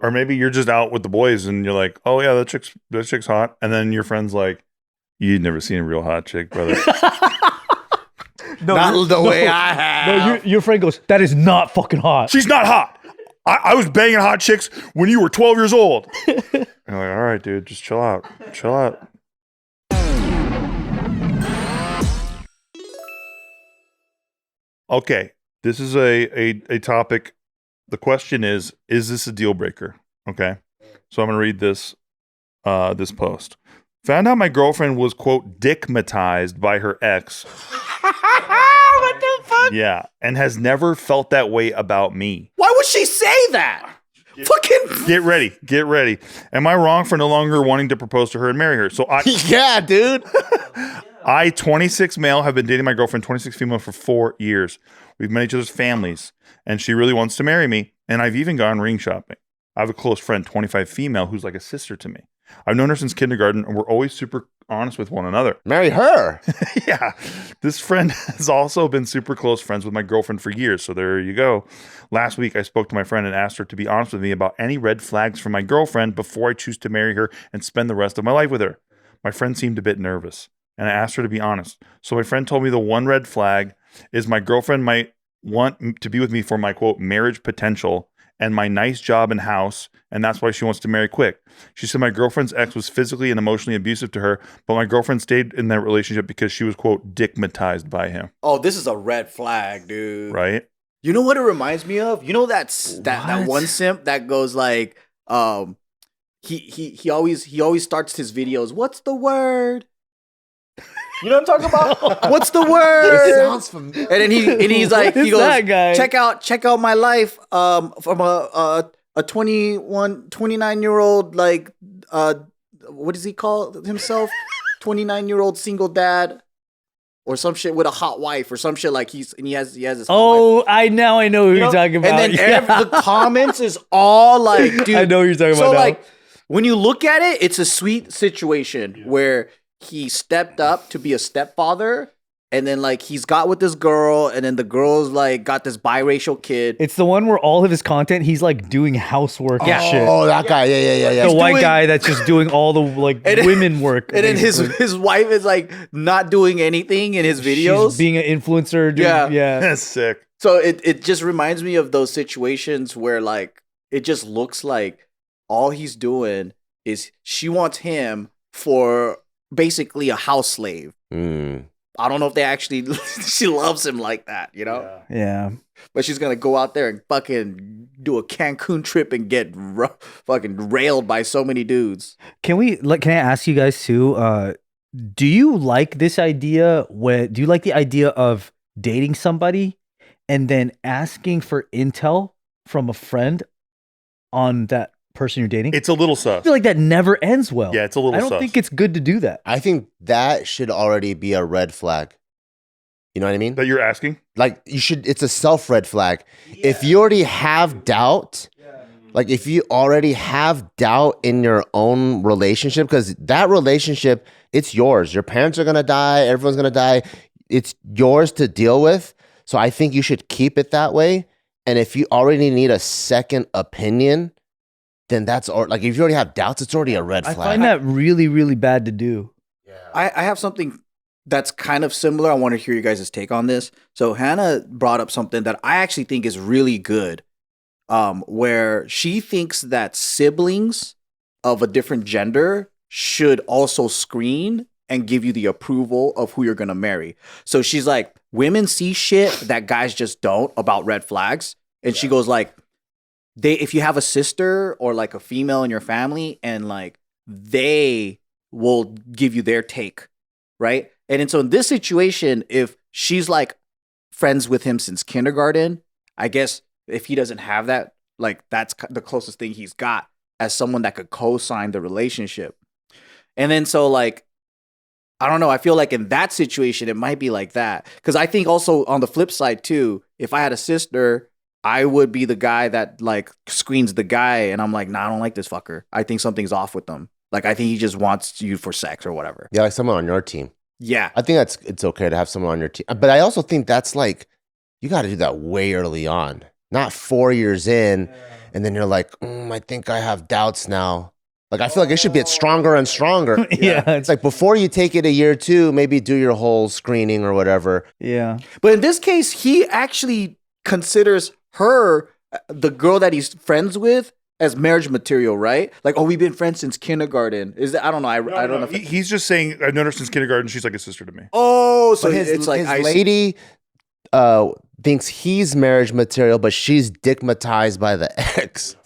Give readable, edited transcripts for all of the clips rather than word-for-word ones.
Or maybe you're just out with the boys and you're like, oh yeah, that chick's hot. And then your friend's like, you'd never seen a real hot chick, brother. No, Not the way I have. No, your friend goes, that is not fucking hot. She's not hot. I was banging hot chicks when you were 12 years old. And I'm like, all right, dude, just chill out. Chill out. Okay, this is a topic. The question is this a deal breaker? Okay, so I'm going to read this post. Found out my girlfriend was, quote, dickmatized by her ex. What the fuck? Yeah, and has never felt that way about me. Why would she say that? Fucking Get ready. Am I wrong for no longer wanting to propose to her and marry her? So yeah, dude. I, 26 male, have been dating my girlfriend, 26 female, for 4 years. We've met each other's families, and she really wants to marry me, and I've even gone ring shopping. I have a close friend, 25 female, who's like a sister to me. I've known her since kindergarten, and we're always super honest with one another. Marry her. Yeah. This friend has also been super close friends with my girlfriend for years, so there you go. Last week, I spoke to my friend and asked her to be honest with me about any red flags for my girlfriend before I choose to marry her and spend the rest of my life with her. My friend seemed a bit nervous, and I asked her to be honest. So my friend told me the one red flag is my girlfriend might want to be with me for my, quote, marriage potential and my nice job and house, and that's why she wants to marry quick. She said my girlfriend's ex was physically and emotionally abusive to her, but my girlfriend stayed in that relationship because she was, quote, dickmatized by him. Oh, this is a red flag, dude. Right? You know what it reminds me of? You know that one simp that goes like, he always starts his videos. What's the word? You know what I'm talking about? What's the word? It sounds familiar. And then he's like, What he is goes, that guy? check out my life from a 29-year-old, like, what does he call himself? 29-year-old single dad or some shit with a hot wife or some shit, like he has his hot wife. Oh, I know who you're talking about. And then the comments is all like, dude. I know what you're talking so about now. like, when you look at it, it's a sweet situation where he stepped up to be a stepfather, and then like he's got with this girl, and then the girl's like got this biracial kid. It's the one where all of his content, he's like doing housework and shit. Oh, that guy. Yeah. The white doing- guy that's just doing all the like And then- women work. And then basically. his wife is like not doing anything in his videos. She's being an influencer. Yeah. That's sick. So it just reminds me of those situations where like it just looks like all he's doing is she wants him for basically a house slave. I don't know if they actually she loves him like that, you know? Yeah. But she's gonna go out there and fucking do a Cancun trip and get fucking railed by so many dudes. Can I ask you guys too? Do you like this idea? Do you like the idea of dating somebody and then asking for intel from a friend on that person you're dating? It's a little I sus. feel like that never ends well. Yeah, it's a little I don't sus. think it's good to do that. I think that should already be a red flag. You know what I mean? That you're asking? Like it's a self red flag. If you already have doubt, like if you already have doubt in your own relationship, because that relationship, it's yours. Your parents are going to die. Everyone's going to die. It's yours to deal with. So I think you should keep it that way. And if you already need a second opinion, then like if you already have doubts, it's already a red I flag. find that really, really bad to do. I have something that's kind of similar. I want to hear you guys' take on this. So Hannah brought up something that I actually think is really good, where she thinks that siblings of a different gender should also screen and give you the approval of who you're going to marry. So she's like, women see shit that guys just don't about red flags. And she goes like, if you have a sister or like a female in your family and like they will give you their take, right? And then so in this situation, if she's like friends with him since kindergarten, I guess if he doesn't have that, like that's the closest thing he's got as someone that could co-sign the relationship. And then so like, I don't know, I feel like in that situation, it might be like that. Because I think also on the flip side too, if I had a sister, I would be the guy that like screens the guy and I'm like, nah, I don't like this fucker. I think something's off with them. Like, I think he just wants you for sex or whatever. Yeah, like someone on your team. Yeah. I think it's okay to have someone on your team. But I also think that's like, you got to do that way early on. not 4 years in, and then you're like, I think I have doubts now. Like, I feel like it should get stronger and stronger. Yeah. It's like before you take it a year or two, maybe do your whole screening or whatever. Yeah. But in this case, he actually considers her, the girl that he's friends with, as marriage material, right? Like, oh, we've been friends since kindergarten. Is that, I don't know. I don't know. If He's just saying, I've known her since kindergarten. She's like a sister to me. oh, so But it's like his I lady thinks he's marriage material, but she's dickmatized by the ex.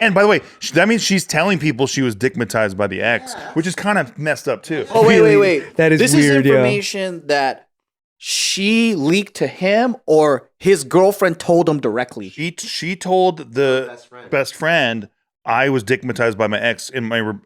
And by the way, that means she's telling people she was dickmatized by the ex, which is kind of messed up too. Oh, wait. That is this weird, is yeah. information that she leaked to him, or his girlfriend told him directly. She told the best friend I was dickmatized by my ex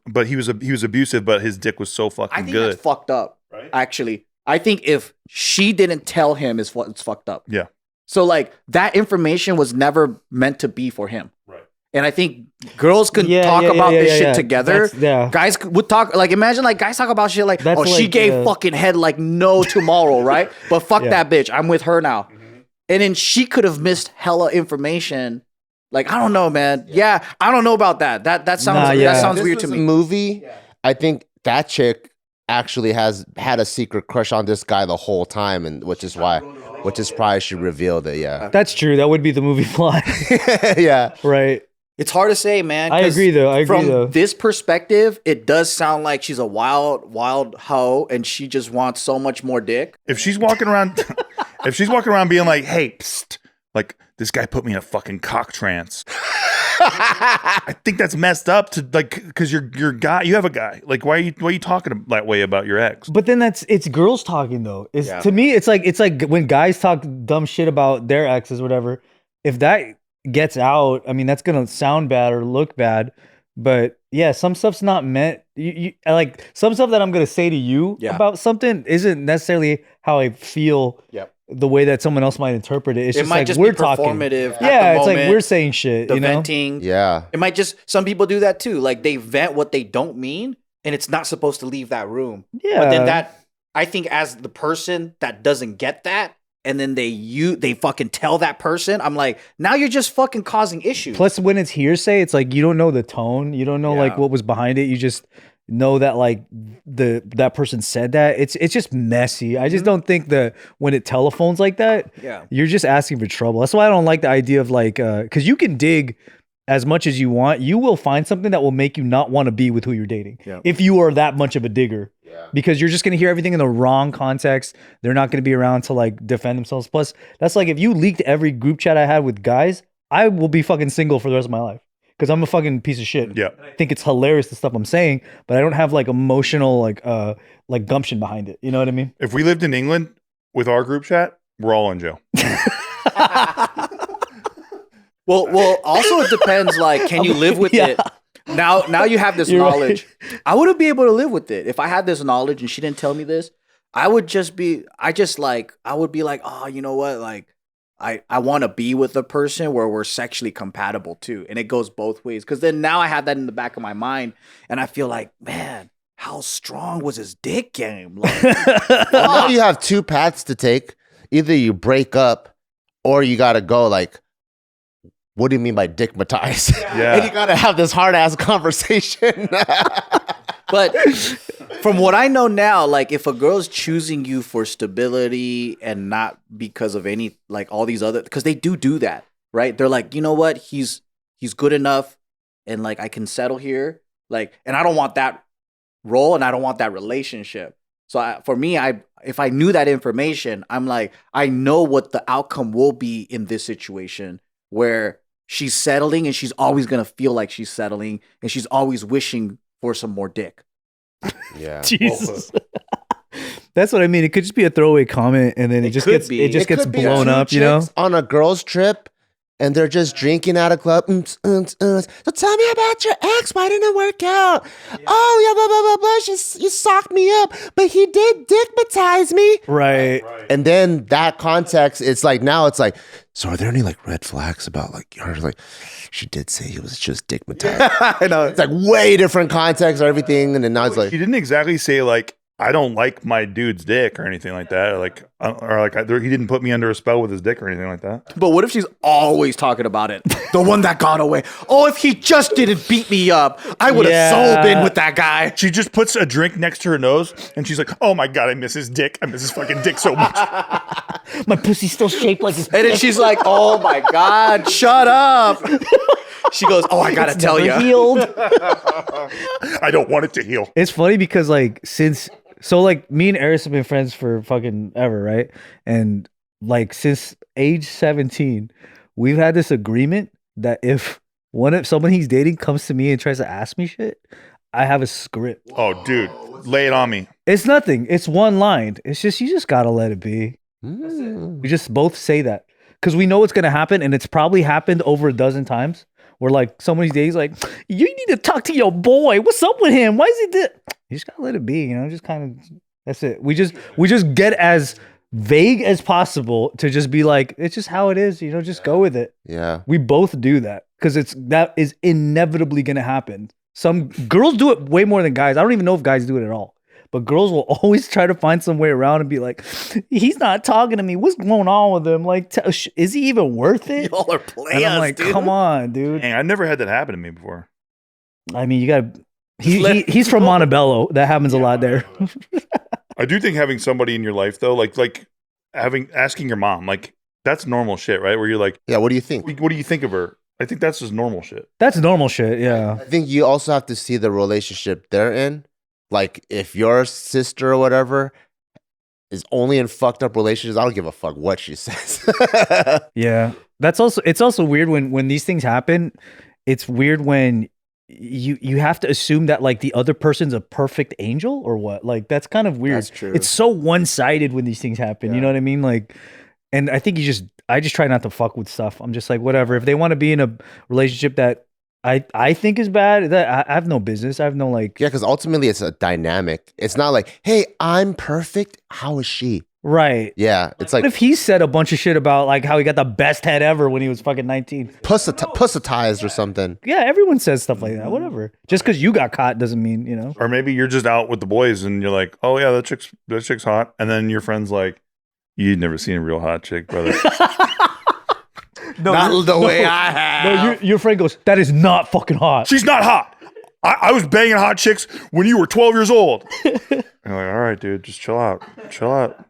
but he was abusive, but his dick was so I fucking think good. that's fucked up. Right? Actually, I think if she didn't tell him, it's fucked up. Yeah. So like that information was never meant to be for him. Right. And I think girls can talk about this shit together. Yeah. Guys would talk, like, imagine like guys talk about shit like, That's oh, she like, gave fucking head like no tomorrow, right? But fuck that bitch. I'm with her now. And then she could have missed hella information. Like, I don't know, man. Yeah, I don't know about that. That sounds that sounds This weird to was me. a movie. I think that chick actually has had a secret crush on this guy the whole time, and which is why she revealed it. Yeah. That's true. That would be the movie plot. Yeah. Right. It's hard to say, man. I 'cause agree, though. From this perspective, it does sound like she's a wild hoe, and she just wants so much more dick. If she's walking around being like, hey, psst, like this guy put me in a fucking cock trance. I think that's messed up to like, because you're guy, you have a guy. Like, why are you talking that way about your ex? But then it's girls talking though. To me, it's like when guys talk dumb shit about their exes or whatever. If that gets out, I mean, that's gonna sound bad or look bad. But yeah, some stuff's not meant. You like some stuff that I'm gonna say to you about something isn't necessarily how I feel. Yep. The way that someone else might interpret it. It's It just might like just we're be talking. performative. Yeah, at the it's like moment, we're saying shit. the You know. venting. Yeah. It might just, some people do that too. Like they vent what they don't mean, and it's not supposed to leave that room. Yeah. But then that, I think, as the person that doesn't get that, and then they fucking tell that person, I'm like, now you're just fucking causing issues. Plus, when it's hearsay, it's like you don't know the tone. You don't know like Yeah. what was behind it. You just know that like that person said that. It's just messy. I just don't think that when it telephones like that, you're just asking for trouble. That's why I don't like the idea of like because you can dig as much as you want. You will find something that will make you not want to be with who you're dating. If you are that much of a digger. Because you're just going to hear everything in the wrong context. They're not going to be around to like defend themselves. Plus, that's like if you leaked every group chat I had with guys, I will be fucking single for the rest of my life. Because I'm a fucking piece of shit. Yeah. I think it's hilarious the stuff I'm saying, but I don't have like emotional like gumption behind it. You know what I mean? If we lived in England with our group chat, we're all in jail. Well, also it depends. Like, can you live with it? Now you have this knowledge. Right. I wouldn't be able to live with it if I had this knowledge and she didn't tell me this. I would be like, oh, you know what? Like, I want to be with a person where we're sexually compatible too, and it goes both ways. Because then now I have that in the back of my mind, and I feel like, man, how strong was his dick game? Like, now you have two paths to take. Either you break up, or you gotta go like, what do you mean by dickmatized? Yeah. And you gotta have this hard ass conversation. But from what I know now, like if a girl's choosing you for stability and not because of any, like all these other, because they do that, right? They're like, you know what? He's good enough, and like I can settle here. Like, and I don't want that role, and I don't want that relationship. So for me, if I knew that information, I'm like, I know what the outcome will be in this situation where she's settling, and she's always gonna feel like she's settling, and she's always wishing for some more dick. Yeah. Jesus. That's what I mean. It could just be a throwaway comment, and then it just gets could be blown two up, you know? chicks on a girls' trip, and they're just drinking at a club. So tell me about your ex. Why didn't it work out? Oh, yeah, blah, blah, blah, blah. You socked me up, but he did dickmatize me. Right. And then that context, it's like, now it's like, so are there any like red flags about like her? Like, she did say he was just dickmatized. I know. It's like way different context or everything. And then now it's like, She didn't exactly say like, I don't like my dude's dick or anything like that. He didn't put me under a spell with his dick or anything like that. But what if she's always talking about it? The one that got away. Oh, if he just didn't beat me up, I would have so been with that guy. She just puts a drink next to her nose and she's like, oh my God, I miss his dick. I miss his fucking dick so much. My pussy's still shaped like his And then she's like, oh my God, shut up. She goes, oh, I gotta tell you. healed. I don't want it to heal. It's funny because like me and Eris have been friends for fucking ever, right? And like since age 17, we've had this agreement that if someone he's dating comes to me and tries to ask me shit, I have a script. Oh, dude, lay it on me. It's nothing. It's one line. It's just you just gotta let it be. We just both say that because we know what's gonna happen, and it's probably happened over a dozen times. Where like somebody's days like, you need to talk to your boy. What's up with him? Why is he this? You just gotta let it be, just kind of. That's it. We just get as vague as possible to just be like, it's just how it is. Just go with it. Yeah. We both do that because that is inevitably gonna happen. Some girls do it way more than guys. I don't even know if guys do it at all. But girls will always try to find some way around and be like, he's not talking to me. What's going on with him? Like, is he even worth it? Y'all are players, and I'm like, dude. come on, dude. Dang, I never had that happen to me before. I mean, you got to. He's from Montebello. That happens a lot there. I do think having somebody in your life though, like asking your mom, like that's normal shit, right? Where you're like, Yeah, what do you think? what do you think of her? I think that's just normal shit. That's normal shit. Yeah. I think you also have to see the relationship they're in. Like, if your sister or whatever is only in fucked up relationships, I don't give a fuck what she says. Yeah. It's also weird when these things happen. It's weird when you have to assume that like the other person's a perfect angel or what. Like that's kind of weird. That's true. It's so one-sided when these things happen. You know what I mean? Like, and I think I just try not to fuck with stuff. I'm just like, whatever. If they want to be in a relationship that I think is bad, that I have no business. I have no like. Yeah, because ultimately it's a dynamic. It's not like, hey, I'm perfect. How is she? Right. Yeah, it's like What if he said a bunch of shit about like how he got the best head ever when he was fucking 19? pussatized or something. Yeah, everyone says stuff like that. Whatever. Just because you got caught doesn't mean. Or maybe you're just out with the boys and you're like, oh yeah, that chick's hot, and then your friend's like, you'd never seen a real hot chick, brother. No, Not the way I have. No, your friend goes, that is not fucking hot. She's not hot. I was banging hot chicks when you were 12 years old. I'm like, all right, dude, just chill out. Chill out.